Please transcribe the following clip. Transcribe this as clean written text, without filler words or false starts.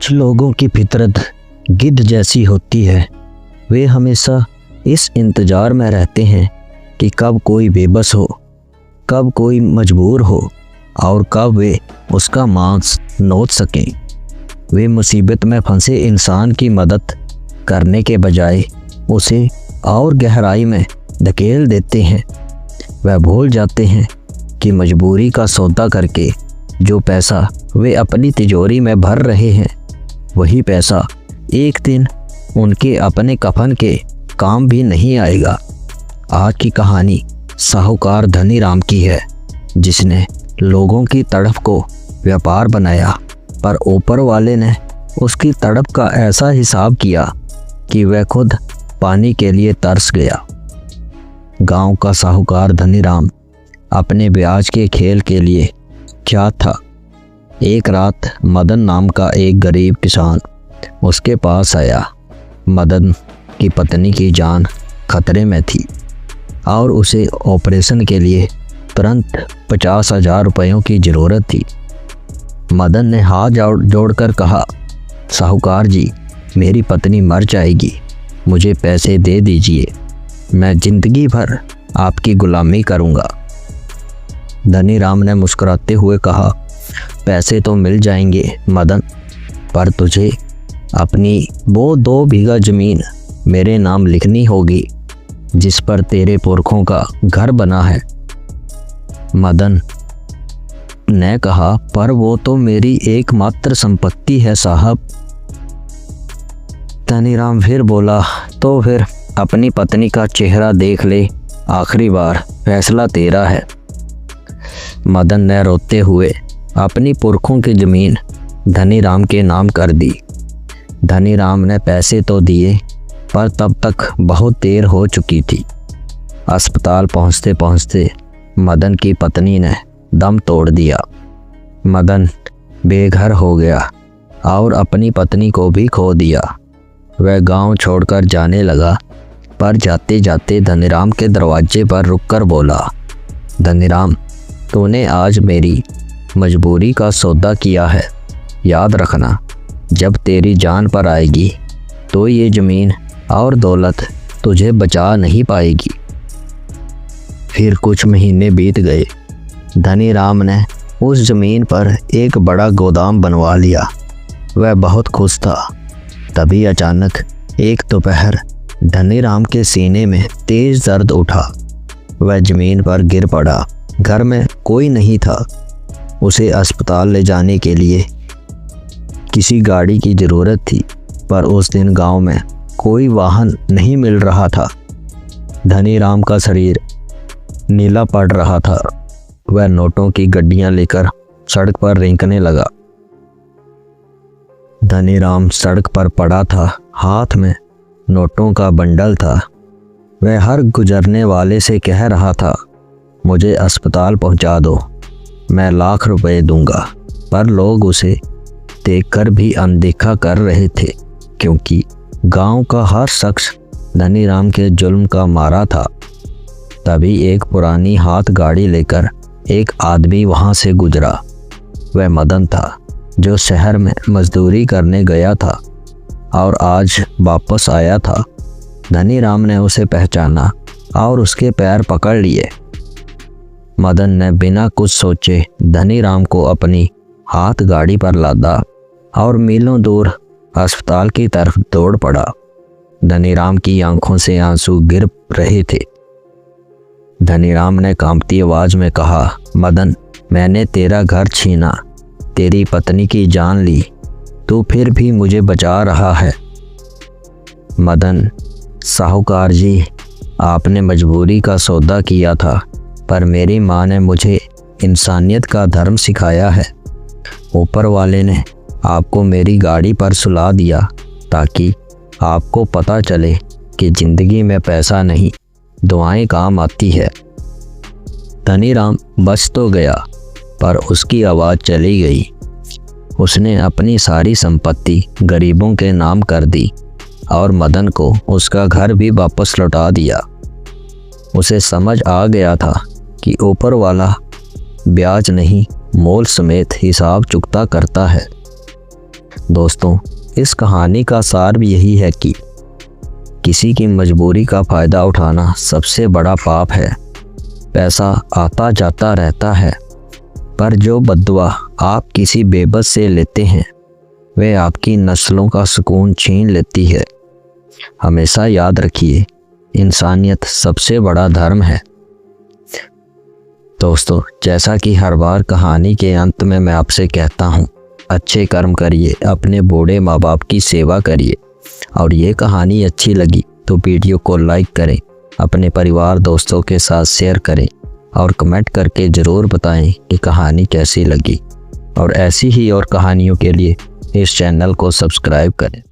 कुछ लोगों की फितरत गिद्ध जैसी होती है। वे हमेशा इस इंतज़ार में रहते हैं कि कब कोई बेबस हो, कब कोई मजबूर हो और कब वे उसका मांस नोच सकें। वे मुसीबत में फंसे इंसान की मदद करने के बजाय उसे और गहराई में धकेल देते हैं। वह भूल जाते हैं कि मजबूरी का सौदा करके जो पैसा वे अपनी तिजोरी में भर रहे हैं, वही पैसा एक दिन उनके अपने कफन के काम भी नहीं आएगा। आज की कहानी साहूकार धनीराम की है, जिसने लोगों की तड़प को व्यापार बनाया, पर ऊपर वाले ने उसकी तड़प का ऐसा हिसाब किया कि वह खुद पानी के लिए तरस गया। गांव का साहूकार धनीराम अपने ब्याज के खेल के लिए क्या था। एक रात मदन नाम का एक गरीब किसान उसके पास आया। मदन की पत्नी की जान खतरे में थी और उसे ऑपरेशन के लिए तुरंत 50,000 रुपयों की ज़रूरत थी। मदन ने हाथ जोड़कर कहा, साहूकार जी, मेरी पत्नी मर जाएगी, मुझे पैसे दे दीजिए, मैं ज़िंदगी भर आपकी गुलामी करूँगा। धनीराम ने मुस्कुराते हुए कहा, पैसे तो मिल जाएंगे मदन, पर तुझे अपनी वो 2 बीघा ज़मीन मेरे नाम लिखनी होगी जिस पर तेरे पुरखों का घर बना है। मदन ने कहा, पर वो तो मेरी एकमात्र संपत्ति है साहब। धनीराम फिर बोला, तो फिर अपनी पत्नी का चेहरा देख ले, आखिरी बार फैसला तेरा है। मदन ने रोते हुए अपनी पुरखों की ज़मीन धनीराम के नाम कर दी। धनीराम ने पैसे तो दिए, पर तब तक बहुत देर हो चुकी थी। अस्पताल पहुंचते पहुंचते मदन की पत्नी ने दम तोड़ दिया। मदन बेघर हो गया और अपनी पत्नी को भी खो दिया। वह गांव छोड़कर जाने लगा, पर जाते जाते धनीराम के दरवाजे पर रुककर बोला, धनीराम, तूने आज मेरी मजबूरी का सौदा किया है। याद रखना, जब तेरी जान पर आएगी तो ये ज़मीन और दौलत तुझे बचा नहीं पाएगी। फिर कुछ महीने बीत गए। धनीराम ने उस ज़मीन पर एक बड़ा गोदाम बनवा लिया। वह बहुत खुश था। तभी अचानक एक दोपहर धनीराम के सीने में तेज दर्द उठा। वह ज़मीन पर गिर पड़ा। घर में कोई नहीं था। उसे अस्पताल ले जाने के लिए किसी गाड़ी की ज़रूरत थी, पर उस दिन गांव में कोई वाहन नहीं मिल रहा था। धनीराम का शरीर नीला पड़ रहा था। वह नोटों की गड्डियां लेकर सड़क पर रेंकने लगा। धनीराम सड़क पर पड़ा था, हाथ में नोटों का बंडल था। वह हर गुजरने वाले से कह रहा था, मुझे अस्पताल पहुंचा दो, मैं लाख रुपए दूंगा। पर लोग उसे देखकर भी अनदेखा कर रहे थे, क्योंकि गांव का हर शख्स धनीराम के जुल्म का मारा था। तभी एक पुरानी हाथ गाड़ी लेकर एक आदमी वहां से गुजरा। वह मदन था, जो शहर में मजदूरी करने गया था और आज वापस आया था। धनीराम ने उसे पहचाना और उसके पैर पकड़ लिए। मदन ने बिना कुछ सोचे धनीराम को अपनी हाथ गाड़ी पर लादा और मीलों दूर अस्पताल की तरफ दौड़ पड़ा। धनीराम की आंखों से आंसू गिर रहे थे। धनीराम ने कांपती आवाज में कहा, मदन, मैंने तेरा घर छीना, तेरी पत्नी की जान ली, तू फिर भी मुझे बचा रहा है। मदन, साहूकार जी, आपने मजबूरी का सौदा किया था, पर मेरी माँ ने मुझे इंसानियत का धर्म सिखाया है। ऊपर वाले ने आपको मेरी गाड़ी पर सुला दिया ताकि आपको पता चले कि ज़िंदगी में पैसा नहीं, दुआएं काम आती है। धनीराम बच तो गया, पर उसकी आवाज़ चली गई। उसने अपनी सारी संपत्ति गरीबों के नाम कर दी और मदन को उसका घर भी वापस लौटा दिया। उसे समझ आ गया था कि ऊपर वाला ब्याज नहीं, मोल समेत हिसाब चुकता करता है। दोस्तों, इस कहानी का सार भी यही है कि किसी की मजबूरी का फ़ायदा उठाना सबसे बड़ा पाप है। पैसा आता जाता रहता है, पर जो बद्दुआ आप किसी बेबस से लेते हैं वह आपकी नस्लों का सुकून छीन लेती है। हमेशा याद रखिए, इंसानियत सबसे बड़ा धर्म है। दोस्तों, जैसा कि हर बार कहानी के अंत में मैं आपसे कहता हूँ, अच्छे कर्म करिए, अपने बूढ़े माँ बाप की सेवा करिए। और ये कहानी अच्छी लगी तो वीडियो को लाइक करें, अपने परिवार दोस्तों के साथ शेयर करें और कमेंट करके ज़रूर बताएं कि कहानी कैसी लगी। और ऐसी ही और कहानियों के लिए इस चैनल को सब्सक्राइब करें।